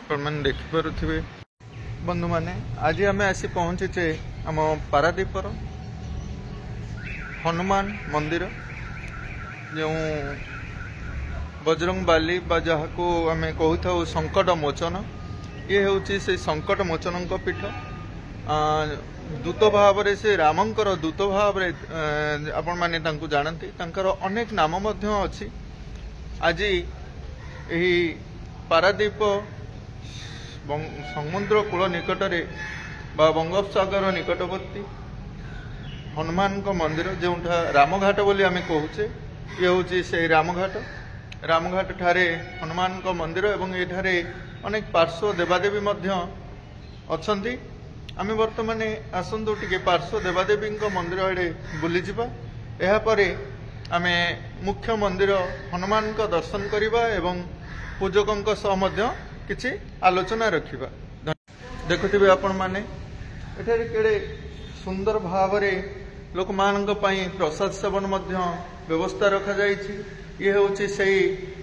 आपने देखिपे बंधु मैंने आज आम आसी पहुँचे आम पारादीपर हनुमान मंदिर जो बजरंग बाली जहाँ को आम कहू संकट मोचन ये हूँ से संकट मोचन पीठ दूत भाव से रामंकर दूत भाव आपण मैंने जानती अनेक नाम अच्छी आज यही पारादीप समुद्र कूल निकटरे बंगोपसागर निकटवर्ती हनुमान मंदिर जो रामघाट बोली आम कहूचे ये हूँ से रामघाट ठारे हनुमान मंदिर एवं ये अनेक पार्श्व देवादेवी अच्छी आम बर्तमान आसतु टे पार्श्व देवादेवी मंदिर आड़े बुली जावा यापर आम मुख्य मंदिर हनुमान दर्शन करवा एवं पूजकों सह किसी आलोचना रखा देखुवे आपण मैंने केड़े सुंदर भाव लोक मान प्रसाद सेवन व्यवस्था रखा जाइए ये हूँ से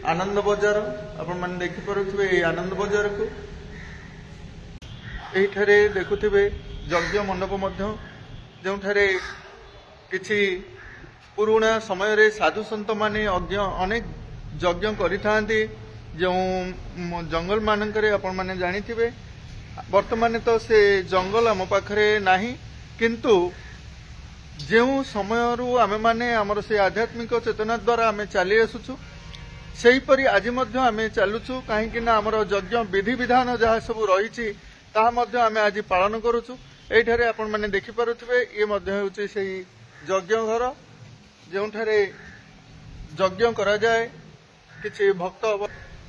आनंद बजार आपण मैंने देखिपे आनंद बजार को यही देखुवे यज्ञ मंडप जो किसी पुराणा समय साधु सन्त माने अनेक यज्ञ करि जो जंगल मानकरे आपण माने जानिथिबे वर्तमान तो से जंगल आम पाखरे नाही किंतु जो समय आमे माने हमर से आध्यात्मिक चेतना द्वारा आमे चली आसुछु सेहीपरि आज आमे चलुछु कहीं आमर यज्ञ विधि विधान जहाँ सब रही आमे आज पालन करुछु एठारे आपण माने देखि पारुथिबे ये मध्य होछि सेही यज्ञ घर जोठारे यज्ञ करा जाए किछि भक्त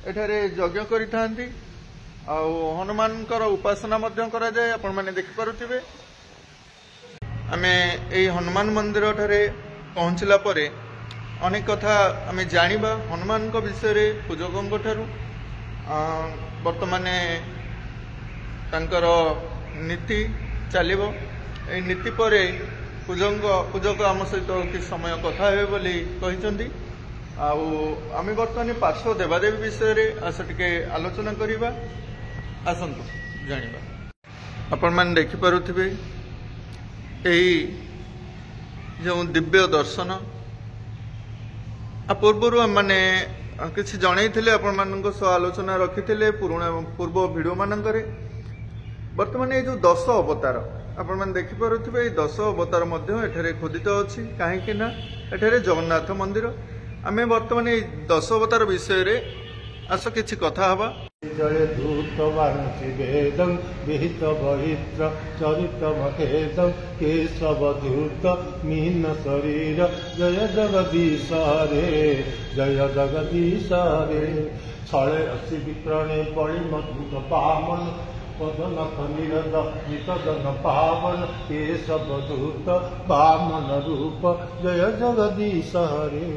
एठारे यज्ञ करिथांती आ हनुमानकर उपासना मध्य करा जाए आपण माने देखि पारुथिबे आमे एई हनुमान मंदिर ठारे पहुंचला परे अनेक कथा आमे जानिबा हनुमान को विषय रे पूजकों ठारू वर्तमान तांकर नीति चलिबो ए नीति परे पूजक आम सहित किस समय कथा हे बोली कहिसंती आम बर्तमान पार्श्व देवादेवी विषय रे आस टिके आलोचना करिबा आसंतु जानिबा आपण मान देखि पारुथिबे एही जो दिव्य दर्शन आ पूर्व माने किसी जणैथिले आपण मानक सह आलोचना रखिथिले पूर्व वीडियो मानकरे वर्तमान ये जो 10 अवतार आपण माने देखि पारुथिबे 10 अवतार मध्य एठारे खोदित अछि काहेकि ना एठारे जगन्नाथ मंदिर आमे वर्तमान 10 अवतार विषय रे आस किछि कथा हवा जय दूत वांसी वेदं विहित बहित्र चरित महेदं केशव दूत मीन शरीर जय जगदीश रे जय जगदीश रे छळे असि विप्रणे बळि मधुर पावन पदनख निरद नितदन पावन केशव दूत वामन रूप जय जगदीश रे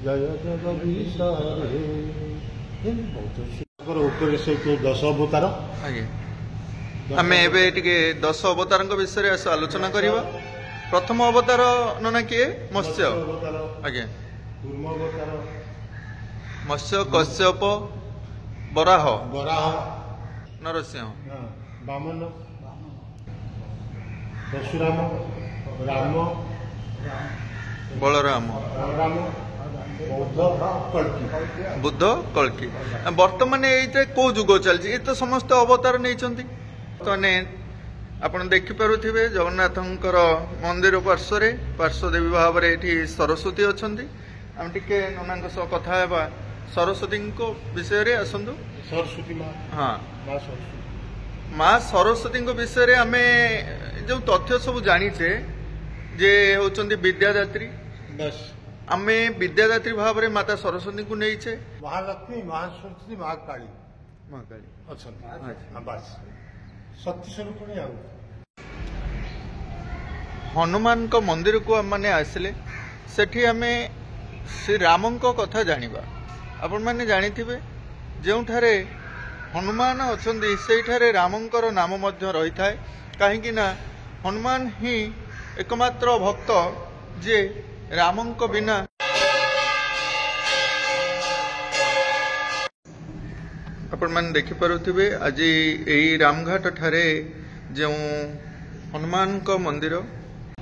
जय जगदीश रे उत्तर से 10 अवतार आम एबे 10 अवतार विषय में आलोचना करवा प्रथम अवतार नना किए मत्स्य आगे मत्स्य कश्यप बराह नरसिंह वामन परशुराम राम बलराम बुद्ध कल्कि वर्तमान ये कौ जुग चलती ये तो समस्त अवतार नहीं आपन देखिपे जगन्नाथ मंदिर पार्श्व देवी भाव में सरस्वती अच्छा आम टे नना सह कथा सरस्वती विषय रे आसतु सरस्वती हाँ माँ सरस्वती विषय आम जो तथ्य सब जानीचे जे होचंदी विद्यादात्री आमे विद्यादात्री भाव में माता सरस्वती को नहीं छे महालक्ष्मी महासरस्वती महाकाली अच्छा बस शक्ति स्वरूप नहीं हनुमान को मंदिर को हम माने आसले सेठी आमे श्री राम को कथा जानिबा आपण माने जानिथिबे जोठारे हनुमान अछंदी सेठारे रामंकर नाम मध्य रही थाए काहेकि ना हनुमान ही एकमात्र भक्त जे रामंक बिना आपण मैंने देखिपे आज यही रामघाट ठारे जो हनुमान को मंदिर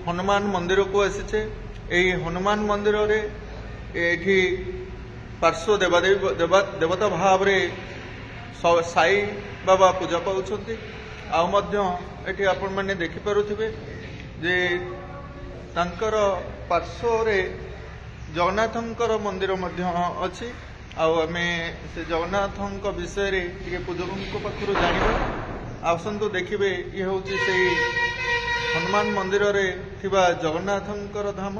हनुमान मंदिर को आसीचे यही हनुमान मंदिर रे एठी पार्श्व देवता भाव रे साई बाबा पूजा पाउछंती आउ आपण मैंने देखिपे जे तांकर पार्श्व रे जगन्नाथंकर मंदिर अच्छी आमे से जगन्नाथ विषय रे पूजकों पाखु जाना आसतु देखिए ये हूँ से हनुमान मंदिर रे थिबा जगन्नाथंकर धाम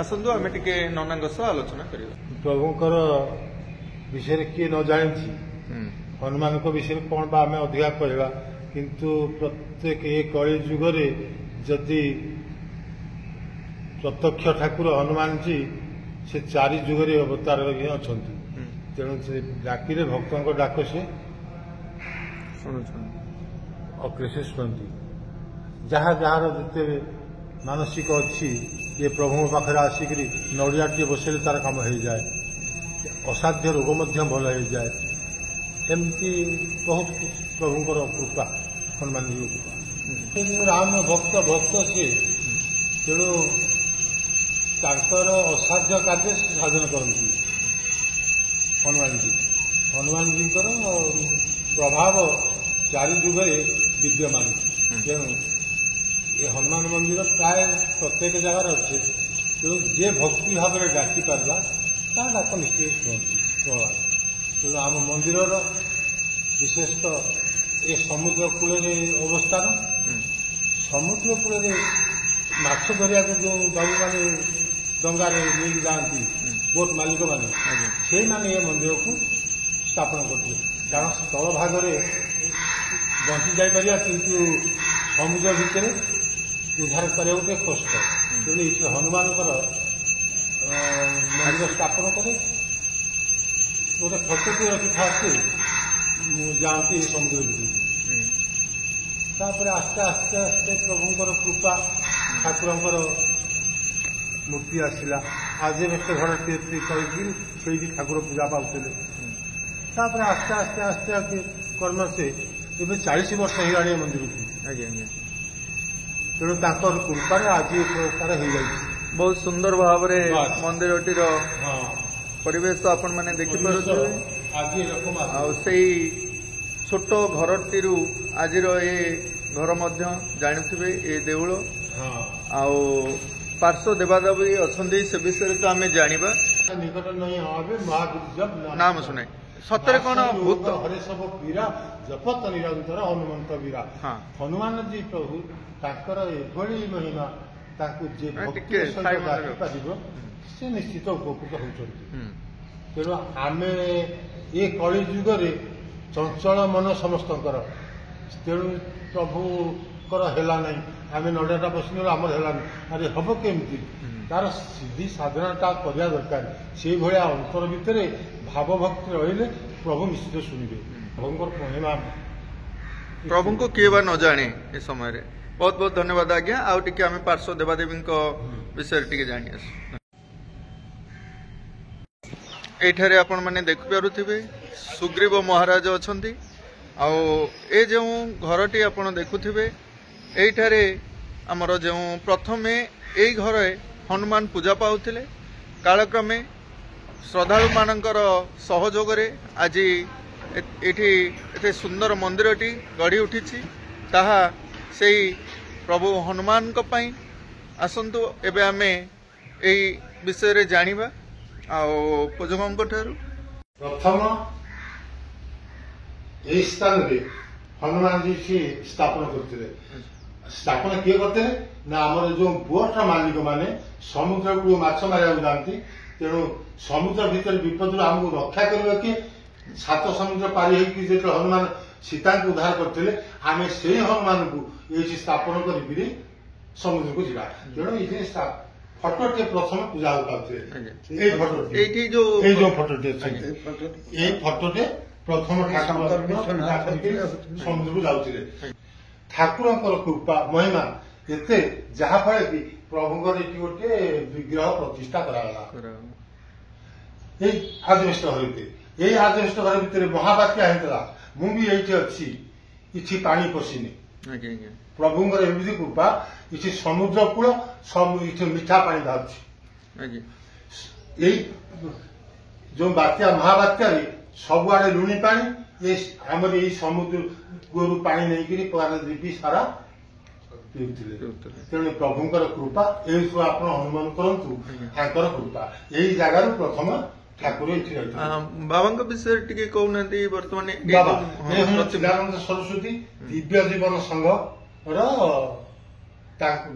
आसतु आमे टिके नना सह आलोचना करिबा। प्रभुंकर विषय किए न जानी हनुमान विषय कौन बा आमे अधिका कहवा किंतु प्रत्येक ए कली जुगरे जदि प्रत्यक्ष ठाकुर हनुमान जी से चारि जुगरे अवतार अच्छा तेणु से डाकिले भक्तों डाक से अक्रेसे शुणती जहाँ जहाँ जिते मानसिक अच्छी ये प्रभु पाखे आसिक नड़िया टे बसले तार कम हो जाए असाध्य रोग भल हो जाए एमती बहुत प्रभुंर कृपा हनुमान जी कृपा राम भक्त भक्त सी तेणु तांकर असाध्य कार्य साधन करती हनुमान जी प्रभाव चारि जुगे विद्यमान तेणु ये हनुमान मंदिर प्राय प्रत्येक जगार अच्छे तेणु जे भक्ति भाव में डाकी पारा ता डाक निश्चय शुणती तेणु आम मंदिर विशेषतः ये समुद्र कूल अवस्थान समुद्र कूल माछ धरिया जो बाबू मैंने डंगार नहीं जाती बोट मालिक मैंने से मैंने ये मंदिर को स्थापन करते कारण स्थल भाग बंची जापर किंतु समुद्र भितर उद्धार करने गोटे कष्ट तेणु ये हनुमान मंदिर स्थापन करे गोटे फटोटी रखी था जाती समुद्र भितर आस्ते आस्ते आस्ते प्रभुंर कृपा ठाकुर मूर्ति आसला आजबेस्ट घर टी ठाकुर पूजा पाते आस्ते आस्ते आस्ते आस्ते कर्म से ये 40 वर्ष हो मंदिर को तेणु कृपार आज प्रकार हो जाए बहुत सुंदर भाव मंदिर परिवेश आपण मैंने देखिपे आज छोट घर आज ये घर जानी ये देउल पार्श्व देवादेवी अच्छा से विषय तो आम जाना निकट नहीं हवे महावीर नाम शुणे सतरे कौन भूत हरे सब पीरा जपत निरंतर हनुमंत वीरा हनुमान जी प्रभु ताकर एभली महिमा ताकू जे भक्ति सहित डाकी पारिबो से निश्चित उपकृत होउछंती तेणु आमे ये कली जुगरे चंचल मन समस्तकर तेणु प्रभु हेला नहीं आम नड़ियाटा बसने आमर हेलानी अरे हम केमती तार सिद्धि साधनाटा करने दरकार से भाया अंतर भितर भावभक्ति रही प्रभु निश्चित शुणे प्रभुंर महिमा प्रभु को किए न जाने ए समय बहुत बहुत धन्यवाद आज्ञा आउ टिके आम पार्श्व देवादेवी विषय टिके जानी एठारे आपण माने देख पारुथिबे सुग्रीव महाराज अछंती आउ ए जो घरटी आपण देखुथिबे एठारे आमर जो प्रथमे यही घर हनुमान पूजा पाउथिले कालक्रमे श्रद्धालु मानकर सहयोग आज एटे सुंदर मंदिरटी गढ़ी उठी ताहा से प्रभु हनुमान को पई आसंतु एबे आमे एही विषय रे जानिबा आउ पूजकों ठारू प्रथम यही स्थान रे हनुमान जी से स्थापन करते स्थापना किए करते ना आमर जो बोट मालिक माने समुद्र को माछ मारिया जाती तेणु समुद्र भीतर विपद आमको रक्षा करवा कि 7 समुद्र पारी जो हनुमान सीता को उद्धार करते आम से हनुमान को ये स्थापन कर समुद्र को जा तेणु ये फटोटे प्रथम पूजा हो पाते जो फटोटे फटोटे प्रथम समुद्र को जाऊे ठाकुर कृपा महिमा एते जहाँफल कि प्रभुंर ये गोटे विग्रह प्रतिष्ठा कराला आजबेस्ट घरते ଏଇ ଆଜବେଷ୍ଟ ଘର ଭିତରେ ମହାବାତ୍ୟା ହେଇଥିଲା ମୁଁ ବି ଏଇଠି ଅଛି କିଛି ପାଣି ପଶିନି ଆଜ୍ଞା ଆଜ୍ଞା ପ୍ରଭୁଙ୍କର ଏମିତି କୃପା କିଛି ସମୁଦ୍ର କୂଳ ଏଠି ମିଠା ପାଣି ବାହାରୁଛି ଆଜ୍ଞା ଏଇ ଯୋଉ ବାତ୍ୟା ମହାବାତ୍ୟାରେ ସବୁଆଡେ ଲୁଣି ପାଣି ଆମର ଏଇ ସମୁଦ୍ରରୁ ପାଣି ନେଇକିରି ପାରାଦୀପ ସାରା ପିଉଥିଲେ ତେଣୁ ପ୍ରଭୁଙ୍କର କୃପା ଏଇସବୁ ଆପଣ ଅନୁମାନ କରନ୍ତୁ ତାଙ୍କର କୃପା ଏଇ ଜାଗାରୁ ପ୍ରଥମ ଠାକୁର ଏଠି ରହିଥିଲେ ବାବାଙ୍କ ବିଷୟରେ ଟିକେ କହୁନାହାନ୍ତି ବର୍ତ୍ତମାନ ବାବା ଚିଦାନନ୍ଦ ସରସ୍ୱତୀ ଦିବ୍ୟ ଜୀବନ ସଂଘର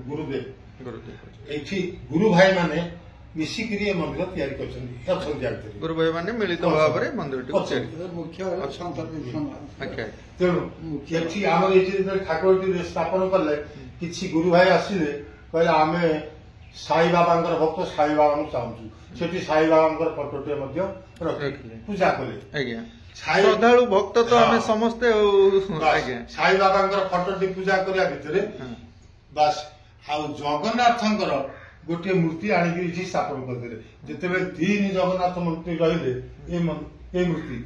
ଗୁରୁଦେବ ଏଇଠି ଗୁରୁ ଭାଇ ମାନେ ମିଶିକିରି ଏ ମନ୍ଦିର ତିଆରି କରିଛନ୍ତି ଗୁରୁ ଭାଇ ମାନେ ମିଳିତ ଭାବରେ ମନ୍ଦିରଟି ତେଣୁ ଏଠି ଆମର ଏଇଠି ଯେତେବେଳେ ଠାକୁରଟି ସ୍ଥାପନ କଲେ କିଛି ଗୁରୁ ଭାଇ ଆସିଲେ କହିଲେ ଆମେ ସାଇ ବାବାଙ୍କର ଭକ୍ତ ସାଇ ବାବାଙ୍କୁ ଚାହୁଁଛୁ ସେଠି ସାଇ ବାବାଙ୍କର ଫଟୋଟିଏ ମଧ୍ୟ ରଖିଥିଲେ ପୂଜା କଲେ ଆଜ୍ଞା ଶ୍ରଦ୍ଧାଳୁ ଭକ୍ତ ତ ଆମେ ସମସ୍ତେ ସାଇ ବାବାଙ୍କର ଫଟୋଟି ପୂଜା କରିବା ଭିତରେ ବାସ୍ ଆଉ ଜଗନ୍ନାଥଙ୍କର ଗୋଟିଏ ମୂର୍ତ୍ତି ଆଣିକି ଏଠି ସ୍ଥାପନ କରିଦେଲେ ଯେତେବେଳେ 3 ଜଗନ୍ନାଥ ମୂର୍ତ୍ତି ରହିଲେ ଏଇ ମୂର୍ତ୍ତି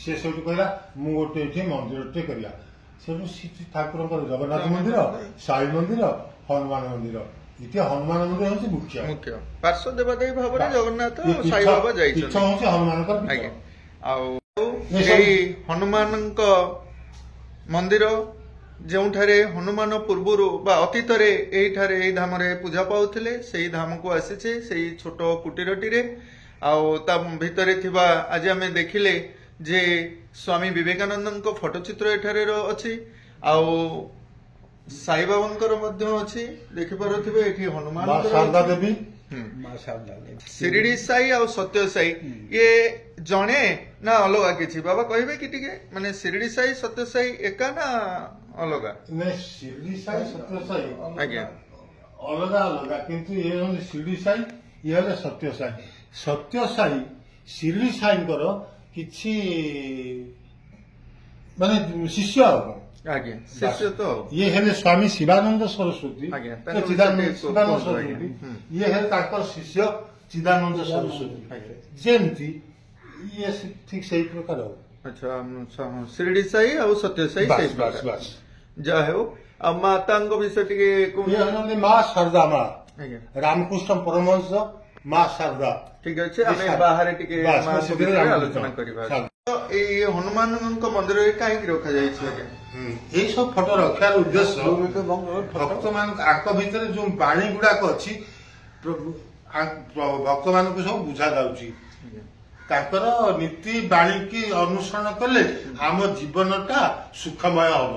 ସେ ସେଇଠୁ କହିଲା ମୁଁ ଗୋଟେ ଏଠି ମନ୍ଦିରଟେ କରିବା ସେଠୁ ଠାକୁରଙ୍କର ଜଗନ୍ନାଥ ମନ୍ଦିର ସାଇ ମନ୍ଦିର ହନୁମାନ ମନ୍ଦିର ଏଠି ହନୁମାନ ମନ୍ଦିର ହଉଛି ମୁଖ୍ୟ ପାର୍ଶ୍ୱ ଦେବାଦେବୀ ଭାବରେ ଜଗନ୍ନାଥ ସାଇ ବାବା ଯାଇଛନ୍ତି ହଉଛି ହନୁମାନଙ୍କର ଆଉ ଏଇ ହନୁମାନଙ୍କ ମନ୍ଦିର ଯେଉଁଠାରେ ହନୁମାନ ପୂର୍ବରୁ ବା ଅତୀତରେ ଏଇଠାରେ ଏଇ ଧାମରେ ପୂଜା ପାଉଥିଲେ ସେଇ ଧାମକୁ ଆସିଛେ ସେଇ ଛୋଟ କୁଟୀରଟିରେ ଆଉ ତା ଭିତରେ ଥିବା ଆଜି ଆମେ ଦେଖିଲେ ଯେ ସ୍ୱାମୀ ବିବେକାନନ୍ଦଙ୍କ ଫଟୋଚିତ୍ର ଏଠାରେ ଅଛି ଆଉ ସାଇ ବାବାଙ୍କର ମଧ୍ୟ ଅଛି ଦେଖିପାରୁଥିବେ ଏଠି ହନୁମାନ ଦେବୀ ଶିରିଡି ସାଇ ଆଉ ସତ୍ୟ ସାଇ ଇଏ ଜଣେ ନା ଅଲଗା କିଛି ବାବା କହିବେ କି ଟିକେ ମାନେ ଶିରିଡି ସାଇ ସତ୍ୟ ସାଇ ଏକା ନା ଅଲଗା ଶିରିଡି ସାଇ ସତ୍ୟ ସାଇ ଆଜ୍ଞା ଅଲଗା ଅଲଗା କିନ୍ତୁ ଇଏ ହଉଛି ଶିରିଡି ସାଇ ଇଏ ହେଲେ ସତ୍ୟ ସାଇ ସତ୍ୟ ସାଇ ଶିରିଡି ସାଇଙ୍କର କିଛି ମାନେ ଶିଷ୍ୟ ଆଉ ଆଜ୍ଞା ଶିଷ୍ୟ ତ ଇଏ ହେଲେ ସ୍ୱାମୀ ଶିବାନନ୍ଦ ସରସ୍ୱତୀ ଶିବାନନ୍ଦ ସରସ୍ୱତୀ ଇଏ ହେଲେ ତାଙ୍କର ଶିଷ୍ୟ ଚିଦାନନ୍ଦ ସରସ୍ୱତୀ ଯେମିତି ଇଏ ଠିକ ସେଇ ପ୍ରକାର ଆଚ୍ଛା ଶିରିଡି ସାଇ ଆଉ ସତ୍ୟ ସାଇ ଯାହା ହେଉ ଆଉ ମାତାଙ୍କ ବିଷୟ ଟିକେ କୁହନ୍ତି ମା ଶାରଦା ମା ରାମକୃଷ୍ଣ ପରମହଂସ ମା ଶାରଦା ଠିକ ଅଛି ଆମେ ବାହାରେ ଟିକେ ଆଲୋଚନା କରିବା ଏଇ ହନୁମାନଙ୍କ ମନ୍ଦିରରେ କାହିଁକି ରଖାଯାଇଛି ଆଜ୍ଞା ଏଇ ସବୁ ଫଟୋ ରଖିବାର ଉଦ୍ଦେଶ୍ୟ ଭକ୍ତମାନଙ୍କ ଆଙ୍କ ଭିତରେ ଯୋଉ ବାଣୀ ଗୁଡାକ ଅଛି ଭକ୍ତମାନଙ୍କୁ ସବୁ ବୁଝା ଯାଉଛି ତାଙ୍କର ନୀତି ବାଣୀକି ଅନୁସରଣ କଲେ ଆମ ଜୀବନଟା ସୁଖମୟ ହବ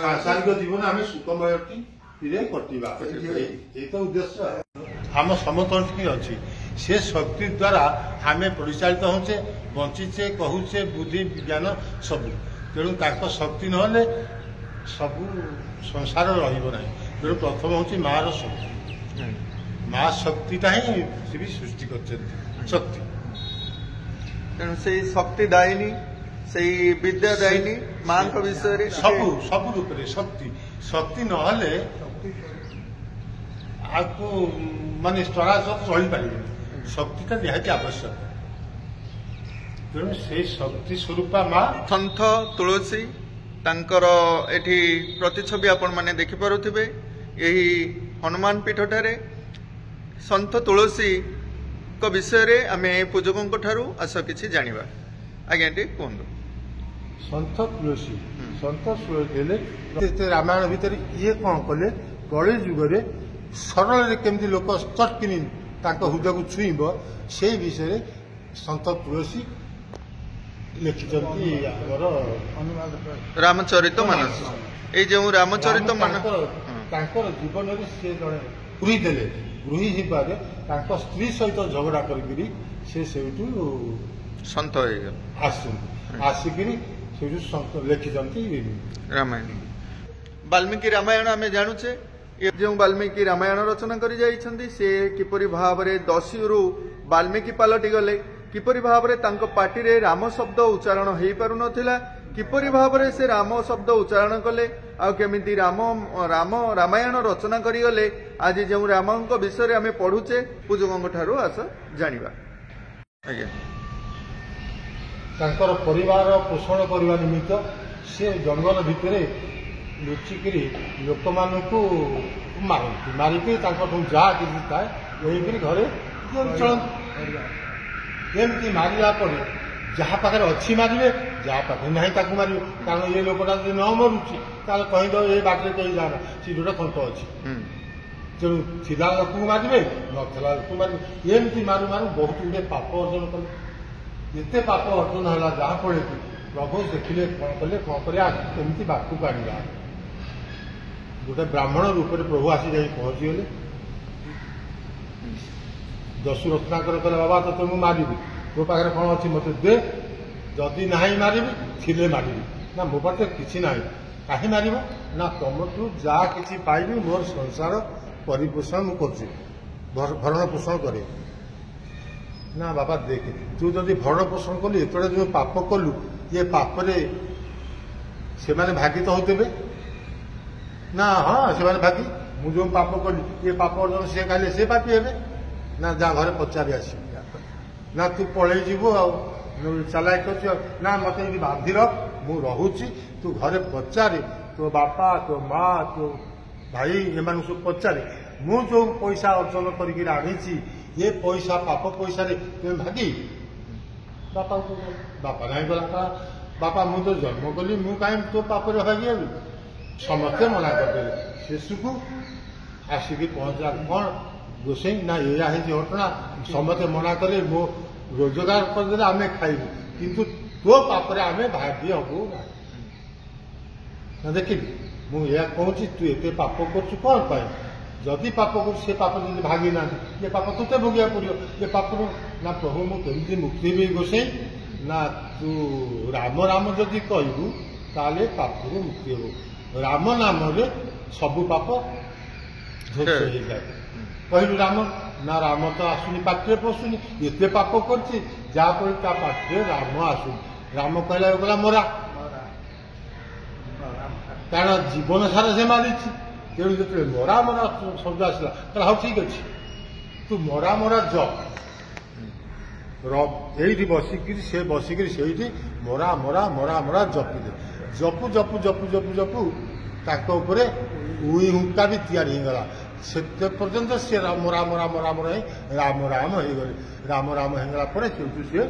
ସାଂସାରିକ ଜୀବନ ଆମେ ସୁଖମୟଟିରେ କଟିବା ଏଇ ତ ଉଦ୍ଦେଶ୍ୟ ଆମ ସମସ୍ତଙ୍କ ଅଛି ସେ ଶକ୍ତି ଦ୍ୱାରା ଆମେ ପରିଚାଳିତ ହଉଛେ ବଞ୍ଚିଛେ କହୁଛେ ବୁଦ୍ଧି ବିଜ୍ଞାନ ସବୁ ତେଣୁ ତାଙ୍କ ଶକ୍ତି ନହେଲେ ସବୁ ସଂସାର ରହିବ ନାହିଁ ତେଣୁ ପ୍ରଥମ ହଉଛି ମାର ଶକ୍ତି ମା ଶକ୍ତିଟା ହିଁ ପୃଥିବୀ ସୃଷ୍ଟି କରିଛନ୍ତି ଶକ୍ତି ତେଣୁ ସେଇ ଶକ୍ତି ଦାୟିନୀ ସେଇ ବିଦ୍ୟା ଦାୟିନୀ ମାଙ୍କ ବିଷୟରେ ସବୁ ରୂପରେ ଶକ୍ତି ନହେଲେ ଆକୁ ମାନେ ଚଳାଚଳ ରହିପାରିବନି ଶକ୍ତିଟା ନିହାତି ଆବଶ୍ୟକ ତେଣୁ ସେଇ ଶକ୍ତି ସ୍ୱରୂପା ମା ସନ୍ଥ ତୁଳସୀ ତାଙ୍କର ଏଠି ପ୍ରତିଛବି ଆପଣମାନେ ଦେଖିପାରୁଥିବେ ଏହି ହନୁମାନ ପୀଠଠାରେ ସନ୍ଥ ତୁଳସୀଙ୍କ ବିଷୟରେ ଆମେ ପୂଜକଙ୍କ ଠାରୁ ଆସ କିଛି ଜାଣିବା ଆଜ୍ଞା ଟିକେ କୁହନ୍ତୁ ସନ୍ଥ ତୁଳସୀ ହେଲେ ରାମାୟଣ ଭିତରେ ଇଏ କଣ କଲେ କଳି ଯୁଗରେ ସରଳରେ କେମିତି ଲୋକ ଚଟକିନି ତାଙ୍କ ହୃଦୟକୁ ଛୁଇଁବ ସେଇ ବିଷୟରେ ସନ୍ଥ ତୁଳସୀ ଲେଖିଛନ୍ତି ଆମର ରାମଚରିତ ମାନସ ଏଇ ଯେଉଁ ରାମଚରିତ ମାନସ ତାଙ୍କର ଜୀବନରେ ସେ ଜଣେ ଗୃହୀ ଥିଲେ ଗୃହୀ ହିସାବରେ ତାଙ୍କ ସ୍ତ୍ରୀ ସହିତ ଝଗଡା କରିକିରି ସେ ସେଇଠୁ ସନ୍ଥ ହେଇଗଲେ ଆସିକିରି ସେଇଠୁ ଲେଖିଛନ୍ତି ରାମାୟଣ ବାଲ୍ମୀକି ରାମାୟଣ ଆମେ ଜାଣୁଛେ ଯେଉଁ ବାଲ୍ମୀକି ରାମାୟଣ ରଚନା କରି ଯାଇଛନ୍ତି ସେ କିପରି ଭାବରେ ଦସ୍ୟୁରୁ ବାଲ୍ମୀକି ପାଲଟି ଗଲେ କିପରି ଭାବରେ ତାଙ୍କ ପାଟିରେ ରାମ ଶବ୍ଦ ଉଚ୍ଚାରଣ ହେଇପାରୁନଥିଲା କିପରି ଭାବରେ ସେ ରାମ ଶବ୍ଦ ଉଚ୍ଚାରଣ କଲେ ଆଉ କେମିତି ରାମାୟଣ ରଚନା କରିଗଲେ ଆଜି ଯେଉଁ ରାମଙ୍କ ବିଷୟରେ ଆମେ ପଢୁଛେ ପୂଜକଙ୍କ ଠାରୁ ଆସ ଜାଣିବା ଆଜ୍ଞା ତାଙ୍କର ପରିବାର ପୋଷଣ କରିବା ନିମିତ୍ତ ସେ ଜଙ୍ଗଲ ଭିତରେ ଲୁଚିକିରି ଲୋକମାନଙ୍କୁ ମାରନ୍ତି, ମାରିକି ତାଙ୍କଠୁ ଯାହା କିଛି ଥାଏ ନେଇକିରି ଘରେ ଚଳନ୍ତି। ଏମିତି ମାରିଲା ପରେ ଯାହା ପାଖରେ ଅଛି ମାରିବେ, ଯାହା ପାଖରେ ନାହିଁ ତାକୁ ମାରିବେ। କାରଣ ଏ ଲୋକଟା ଯଦି ନ ମରୁଛି ତାହେଲେ କହିଦେବ ଏ ବାଟରେ କେହି ଯାଆନା, ସେଠି ଗୋଟେ ଖଣ୍ଟ ଅଛି। ତେଣୁ ଥିଲା ଲୋକକୁ ମାରିବେ, ନଥିଲା ଲୋକକୁ ମାରିବେ। ଏମିତି ମାରୁ ମାରୁ ବହୁତ ଗୁଡ଼ିଏ ପାପ ଅର୍ଜନ କଲେ। ଏତେ ପାପ ଅର୍ଜନ ହେଲା ଯାହାଫଳରେ କି ପ୍ରଭୁ ଦେଖିଲେ କ'ଣ କଲେ, କ'ଣ କରିବା କେମିତି ବାଟକୁ ଆଣିବା। ଗୋଟେ ବ୍ରାହ୍ମଣ ରୂପରେ ପ୍ରଭୁ ଆସି ଯାଇ ପହଞ୍ଚିଗଲେ। ଦସ୍ୟୁ ରତ୍ନାକର କହିଲେ, ବାବା ତତେ ମୁଁ ମାରିବି, ତୋ ପାଖରେ କ'ଣ ଅଛି ମୋତେ ଦେ, ଯଦି ନାହିଁ ମାରିବି, ଥିଲେ ମାରିବି। ନା ମୋ ପାଖରେ କିଛି ନାହିଁ, କାହିଁ ମାରିବ? ନା ତମଠୁ ଯାହା କିଛି ପାଇବି ମୋର ସଂସାର ପରିପୋଷଣ ମୁଁ କରୁଛି, ଭରଣ ପୋଷଣ କରେ। ନା ବାବା ଦେଖେ, ତୁ ଯଦି ଭରଣ ପୋଷଣ କଲୁ, ଏତେବେଳେ ଯେଉଁ ପାପ କଲୁ, ଏ ପାପରେ ସେମାନେ ଭାଗିତ ହେଉଥିବେ। ନା ହଁ ସେମାନେ ଭାଗି, ମୁଁ ଯେଉଁ ପାପ କଲି ଏ ପାପ ଅର୍ଜନ ସେ ଖାଇଲେ ସେ ପାପି ହେବେ। ନା ଯାହା ଘରେ ପଚାରି ଆସିବି। ନା ତୁ ପଳେଇ ଯିବୁ ଆଉ ଚାଲାକ କରୁଛୁ, ନା ମୋତେ ଏମିତି ବାନ୍ଧି ରଖ, ମୁଁ ରହୁଛି, ତୁ ଘରେ ପଚାରେ ତୋ ବାପା, ତୋ ମା, ତୋ ଭାଇ ଏମାନଙ୍କୁ ସବୁ ପଚାରେ, ମୁଁ ଯେଉଁ ପଇସା ଅର୍ଜନ କରିକି ଆଣିଛି ଏ ପଇସା ପାପ ପଇସାରେ ତୁମେ ଭାଗି। ବାପାକୁ ବାପା କାହିଁ ଗଲା, ବାପା ମୁଁ ତ ଜନ୍ମ କଲି, ମୁଁ କାହିଁ ତୋ ପାପରେ ଭାଗି ହେବି। ସମସ୍ତେ ମନା କରିଦେଲେ। ଶେଷକୁ ଆସିକି ପହଞ୍ଚିଲା କ'ଣ ଗୋସେଇ, ନା ଏଇଆ ହେଇଛି ଘଟଣା, ସମସ୍ତେ ମନା କଲେ, ମୋ ରୋଜଗାର କରିଦେଲେ ଆମେ ଖାଇବୁ, କିନ୍ତୁ ତୋ ପାପରେ ଆମେ ଭାଗି ହବୁ ନାହିଁ। ନା ଦେଖିବି, ମୁଁ ଏହା କହୁଛି ତୁ ଏତେ ପାପ କରୁଛୁ କ'ଣ ପାଇଁ? ଯଦି ପାପ କରୁଛୁ ସେ ପାପ ଯଦି ଭାଗି ନାହାନ୍ତି, ଏ ପାପ ତୋତେ ଭୋଗିବାକୁ ପଡ଼ିବ। ଏ ପାପରୁ ନା ପ୍ରଭୁ ମୁଁ କେମିତି ମୁକ୍ତି ବି ଗୋସେଇ, ନା ତୁ ରାମ ରାମ ଯଦି କହିବୁ ତାହେଲେ ପାପରୁ ମୁକ୍ତି ହେବ। ରାମ ନାମରେ ସବୁ ପାପ ଧ୍ୱଂସ ହେଇଯାଏ। କହିଲୁ ରାମ, ନା ରାମ ତ ଆସୁନି, ପାଟିରେ ପଶୁନି, ଏତେ ପାପ କରୁଛି ଯାହାଫଳରେ ତା ପାଟିରେ ରାମ ଆସୁନି। ରାମ କହିଲା ଗଲା ମରା, କାରଣ ଜୀବନ ସାରା ସେ ମାରିଛି। ତେଣୁ ଯେତେବେଳେ ମରା ମରା ଶବ୍ଦ ଆସିଲା, ତାହେଲେ ହଉ ଠିକ ଅଛି, ତୁ ମରା ମରା ଜପ। ଏଇଠି ବସିକିରି ସେ ବସିକିରି ସେଇଠି ମରା ମରା ମରା ମରା ଜପିଲେ। ଜପୁ ଜପୁ ଜପୁ ଜପୁ ଜପୁ ତାଙ୍କ ଉପରେ ଉଇ ହୁଙ୍କା ବି ତିଆରି ହେଇଗଲା। ସେତେ ପର୍ଯ୍ୟନ୍ତ ସେ ରାମ ରାମ ରାମ ରାମ ହେଇ ରାମ ରାମ ହେଇଗଲେ। ରାମ ରାମ ହେଇଗଲା ପରେ କିନ୍ତୁ ସେ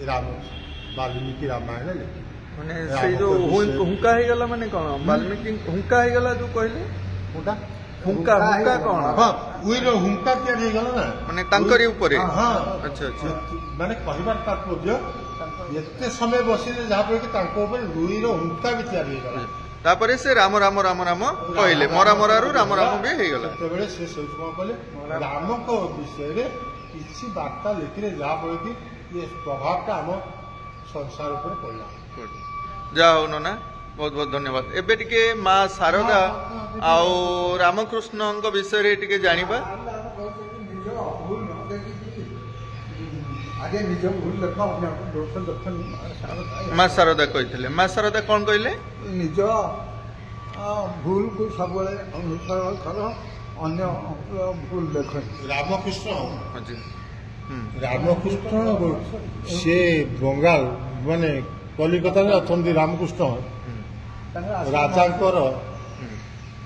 ରାମ ବାଲ୍ମୀକି ରାମାୟଣ ଲେଖିଲେ। ମାନେ ସେଇ ଯୋଉ ହୁଙ୍କା ହେଇଗଲା ମାନେ କ'ଣ? ବାଲ୍ମୀକି ହୁଙ୍କା ହେଇଗଲା ଯୋଉ କହିଲେ, କୋଉଟା ହୁଙ୍କା ହୁଙ୍କା କ'ଣ? ହଁ, ଉଇର ହୁଙ୍କା ତିଆରି ହେଇଗଲା ନା, ମାନେ ତାଙ୍କରି ଉପରେ। ହଁ, ଆଚ୍ଛା ଆଚ୍ଛା। ମାନେ କହିବାର ତାତ୍ପର୍ଯ୍ୟ ଏତେ ସମୟ ବସିଲେ ଯାହାଫଳରେ କି ତାଙ୍କ ଉପରେ ଉଇର ହୁଙ୍କା ବି ତିଆରି ହେଇଗଲା। ତାପରେ ସେ ରାମ ରାମ ରାମ ରାମ କହିଲେ, ମରା ମରାରୁ ରାମ ରାମ ବି ହେଇଗଲା। ସେତେବେଳେ ସେ ସେଇଠୁ କ'ଣ କଲେ, ରାମଙ୍କ ବିଷୟରେ କିଛି ବାର୍ତ୍ତା ଲେଖିଲେ, ଯାହାଫଳରେ କି ଏ ପ୍ରଭାବଟା ଆମ ସଂସାର ଉପରେ ପଡ଼ିଲା। ଯାହା ହଉ ନନା, ବହୁତ ବହୁତ ଧନ୍ୟବାଦ। ଏବେ ଟିକେ ମା ଶାରଦା ଆଉ ରାମକୃଷ୍ଣଙ୍କ ବିଷୟରେ ଟିକେ ଜାଣିବା। ମା ଶାରଦା କହିଥିଲେ, ମା ଶାରଦା କ'ଣ କହିଲେ? ନିଜ ଭୁଲକୁ ସବୁବେଳେ ଅନୁସରଣ କର, ଅନ୍ୟ ଭୁଲ ଦେଖନି। ରାମକୃଷ୍ଣ ସେ ବଙ୍ଗାଲ ମାନେ କଲିକତାରେ ଅଛନ୍ତି। ରାମକୃଷ୍ଣ ରାଜାଙ୍କର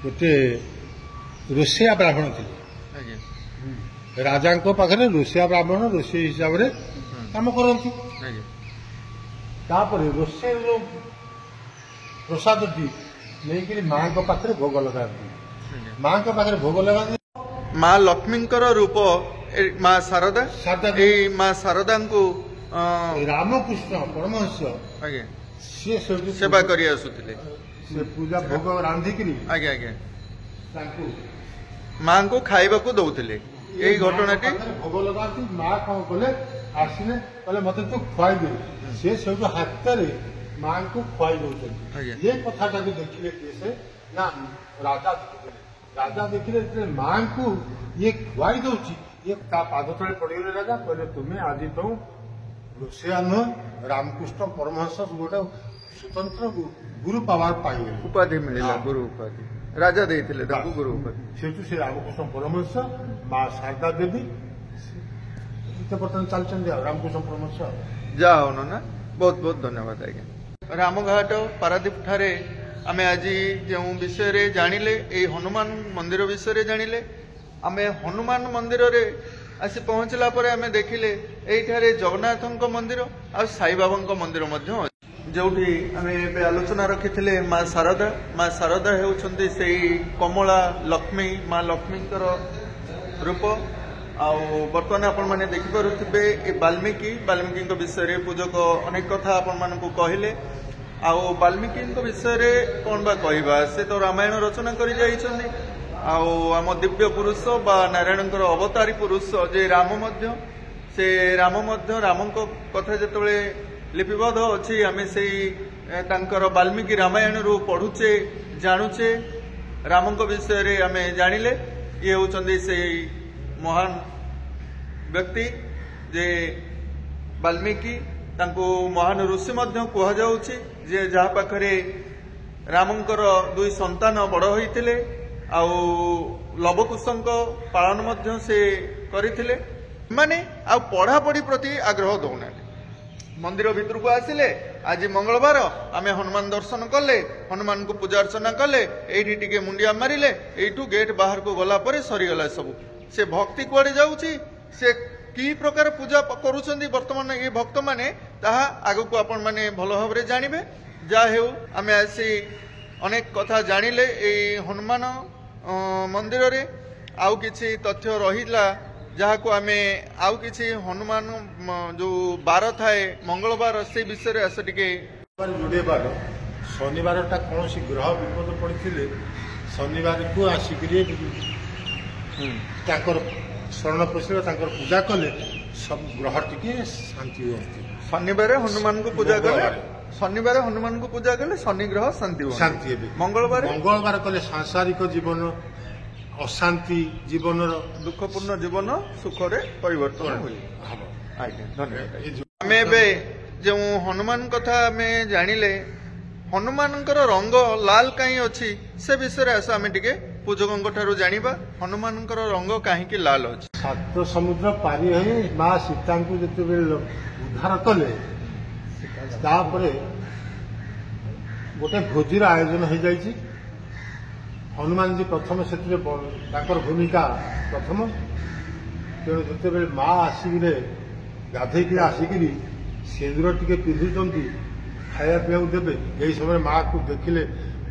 ଗୋଟେ ରୋଷେଇଆ ବ୍ରାହ୍ମଣ ଥିଲେ। ରାଜାଙ୍କ ପାଖରେ ରୋଷେଇଆ ବ୍ରାହ୍ମଣ ରୋଷେଇ ହିସାବରେ କାମ କରନ୍ତି। ତାପରେ ରୋଷେଇର ପ୍ରସାଦଟି ନେଇକରି ମାଙ୍କ ପାଖରେ ଭୋଗ ଲଗାନ୍ତି। ମାଙ୍କ ପାଖରେ ଭୋଗ ଲଗାନ୍ତି। ମା ଲକ୍ଷ୍ମୀଙ୍କର ରୂପ ମା ଶାରଦା। ଏଇ ମା ଶାରଦାଙ୍କୁ ରାମକୃଷ୍ଣ ପରମହଂସ ଆଜ୍ଞା ସିଏ ସେଇଠି ସେବା କରି ଆସୁଥିଲେ। ସେ ପୂଜା ଭୋଗ ରାନ୍ଧିକିରି ଆଜ୍ଞା ଆଜ୍ଞା ତାଙ୍କୁ ମାଙ୍କୁ ଖାଇବାକୁ ଦଉଥିଲେ। ଏଇ ଘଟଣାଟି ଭୋଗ ଲଗାନ୍ତି। ମା କ'ଣ କଲେ, ଆସିଲେ କହିଲେ ମତେ ତୁ ଖୁଆଇଦେ। ସେ ସେଇଠୁ ହାତରେ ମାଙ୍କୁ ଖୁଆଇ ଦଉଛନ୍ତି। ଏ କଥାଟାକୁ ଦେଖିଲେ କିଏ? ସେ ନା ରାଜା ଦେଖିଥିଲେ। ରାଜା ଦେଖିଲେ ଯେତେବେଳେ ମାଙ୍କୁ ଇଏ ଖୁଆଇ ଦଉଛି, ଇଏ ତା ପାଦ ତଳେ ପଡ଼ିଗଲେ। ରାଜା କହିଲେ ତୁମେ ଆଜିଠୁ ରୋଷେଇଆ ନୁହଁ, ରାମକୃଷ୍ଣ ପରମହଂସ ଗୋଟେ ସ୍ୱତନ୍ତ୍ର ଗୁରୁ ପାୱାର ପାଇଗଲେ। ଉପାଧି ମିଳିଲା, ଗୁରୁ ଉପାଧି ରାଜା ଦେଇଥିଲେ ତାଙ୍କୁ ଗୁରୁ ଉପାଧି। ସେଠୁ ସେ ରାମକୃଷ୍ଣ ପରମହଂସ, ମା ଶାରଦା ଦେବୀ ଏତେ ବର୍ତ୍ତମାନ ଚାଲିଛନ୍ତି ଆଉ ରାମକୃଷ୍ଣ ପରମହଂସ। ଯାହା ହଉ ନା बहुत बहुत धन्यवाद आज्ञा। रामघाट पारादीप ठारे आमे आज जो विषय जानिले ए हनुमान मंदिर विषय जानिले आमे हनुमान मंदिर रे आसी पहुँचला पर आमे देखिले एठारे जगन्नाथ मंदिर आ साई बाबा मंदिर मध्य जोठी आमे आलोचना रखिथिले माँ शारदा हेउछन्ती सेई कमला लक्ष्मी माँ लक्ष्मीकर रूप आउ बर्तमान आपण माने देखि पारुथिबे ए वाल्मीकि विषय पूजक अनेक कथा आपण मानकु कहिले आउ वाल्मीकि विषय रे कोन बा कहबा से तो रामायण रचना करि जाइछन्ती आउ आम दिव्य पुरुष बा नारायणकर अवतारी पुरुष जे राम मध्य रामको कथा जेतबेले लिपिबद्ध अछि आमे सेई तांकर वाल्मीकि रामायण रु पढुचे जानुचे रामको विषय रे आमे जानिले ये होचन्ती सेई महान व्यक्ति जे वाल्मीकि तांको महान ऋषि मध्य कह जाउछि जे जहा पाखरे रामंकर दुई संतान बड़ होइतिले आउ लवकुशंक पालन मध्य से करिथिले माने आ पढ़ापढ़ी प्रति आग्रह दौना मंदिर भितर को आसिले आज मंगलवार आमे हनुमान दर्शन कले हनुमान को पूजा अर्चना कले एठी टिके मुंडिया मारिले एठू गेट बाहर को गला परे सरीगला सब से भक्ति कुआडे जाउछि से की प्रकार पूजा करूछन्ती वर्तमान ये भक्त माने ताहा आगु को आपण माने भलो भाबरे जानिबे जा हेउ आमे आसी अनेक कथा जानिले ए हनुमान मंदिर रे आउ किछि तथ्य रहिला जहा को आमे आउ किछि हनुमान जो बार थाए मंगलवार से विषय आस टिके जोड़ेबार शनिवार टा कौन सी ग्रह विपद पड़े शनिवार को आसिक शरण पशिले पूजा कले सब ग्रह टिके शांति होती शनिवार हनुमान को पूजा कले शनिवार हनुमान को पूजा कले शनि ग्रह शांति मंगलवार कले सांसारिक जीवन अशांति जीवन दुखपूर्ण जीवन सुखरे परिवर्तन हुए। धन्यवाद। आमे जो हनुमान कथा आमे जानिले हनुमानकर रंग लाल कहीं अच्छी से विषय आस आमे टिके पूजकों ठारू जानिबा हनुमानकर रंग कहीं लाल अच्छी सात समुद्र पारी है माँ सीता को जिते उद्धार कले गोटे भोजीर आयोजन हो जाइए हनुमान जी प्रथम से भूमिका प्रथम तेणु जिते माँ आसिक गाधे आसिक सिंदूर टिके पिंधुंट खाया पीवा देवे यही समय माँ को देखिले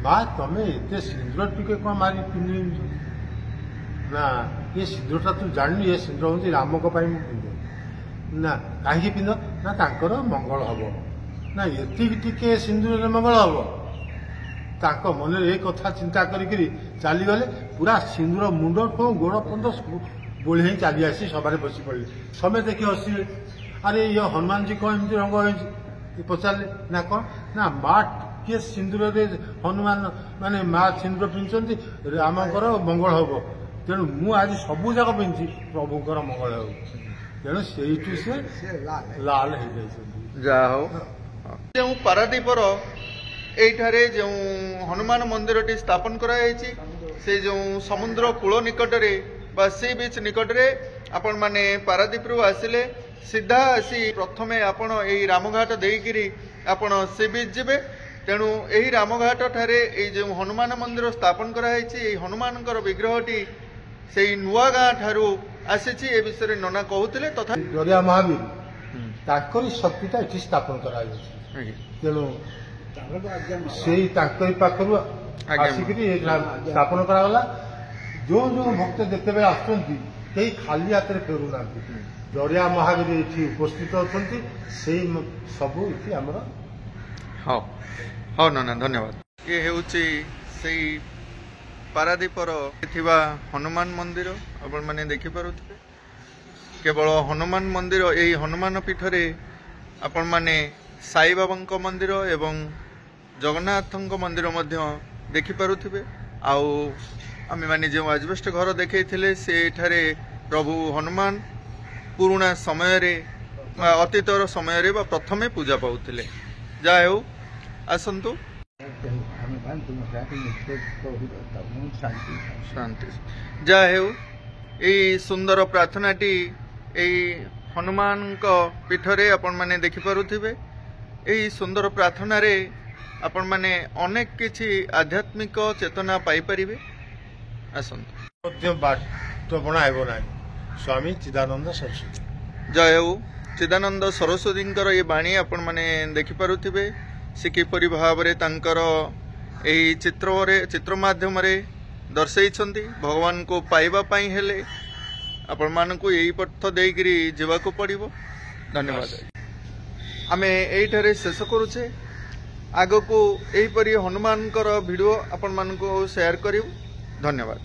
माँ तमें एत सिंदूर टिके कौन मारी पिंधि ना ये सिंदूरटा तू जानी ये सिंदूर हूँ राम को पिंधे ना कहीं पिंध ना तांकर मंगल हम ना ये सिंदूर मंगल हम तांको मन ए कथा चिंता करी चलीगले पूरा सिंदूर मुंड गोड़ पंद बोली ही चली आसी सबारे बसी पड़े समय देखी हसिले अरे ये हनुमान जी कौन एमती रंग हो पचारे ना कौन ना माँ किए सिंदूर हनुमान माने माँ सिंदूर पिंधुंट रामकर मंगल हम तेणु मु आज सबू जाक पिंधि प्रभुकर मंगल हो तेणु से लाल हो जा जो पारादीपर एठारे जो हनुमान मंदिर टी स्थापन कराई से जो समुद्र कूल निकटरे बा सी बीच निकटरे आपण माने पारादीप रु आसिले सीधा आसी प्रथमे आपण एही रामघाट देइकिरी आपण सी बीच जिबे तेणु एही रामघाट ठारे ए जो हनुमान मंदिर स्थापन कराई हनुमानकर विग्रहटी से नुआ गाँ ठारू आसी ए विषय नना कहते तथा दरिया महावीर शक्तिटा ये स्थापन कराई तेणु से पाखु आसिक स्थापन कराला जो जो भक्त देखते आसुँच खाली हाथ में फेरुना दरिया महावीर ये उपस्थित अच्छा सबू ये आमर हाँ हाँ नाना धन्यवाद। ये हूँ से पारादीपर हनुमान मंदिर आपण मैंने देखिपे केवल हनुमान मंदिर यही हनुमान पीठरे आपण मैंने साई बाबा मंदिर एवं जगन्नाथ मंदिर देखिपे आमे माने जो आजबेस्ट घर देखे से प्रभु हनुमान पुराणा समय रे अतीतर समय रे प्रथमे पूजा पाउथिले जा हेउ आसंतु शांति जा हेउ ए सुंदर प्रार्थनाटी ए हनुमान पीठरे आपण माने देखिपारुथिबे यही सुंदर प्रार्थना रे आपण माने अनेक किछि आध्यात्मिक चेतना पाई परिबे। आसंतु बाट बना स्वामी चिदानंद सरस्वती जय हो। चिदानंद सरस्वती ये बाणी आपण माने देखि पारुथिबे से किपरि भावरे तांकर एही चित्र माध्यम रे दर्शैछंती भगवान को पाइबा पई हेले आपण मानकु एही पथ देइकरी जीवाको पड़िबो। धन्यवाद। आमे एइठारे शेष करूछे आगो को एहीपरि हनुमानकर वीडियो आपण मानकु शेयर करिवु। धन्यवाद।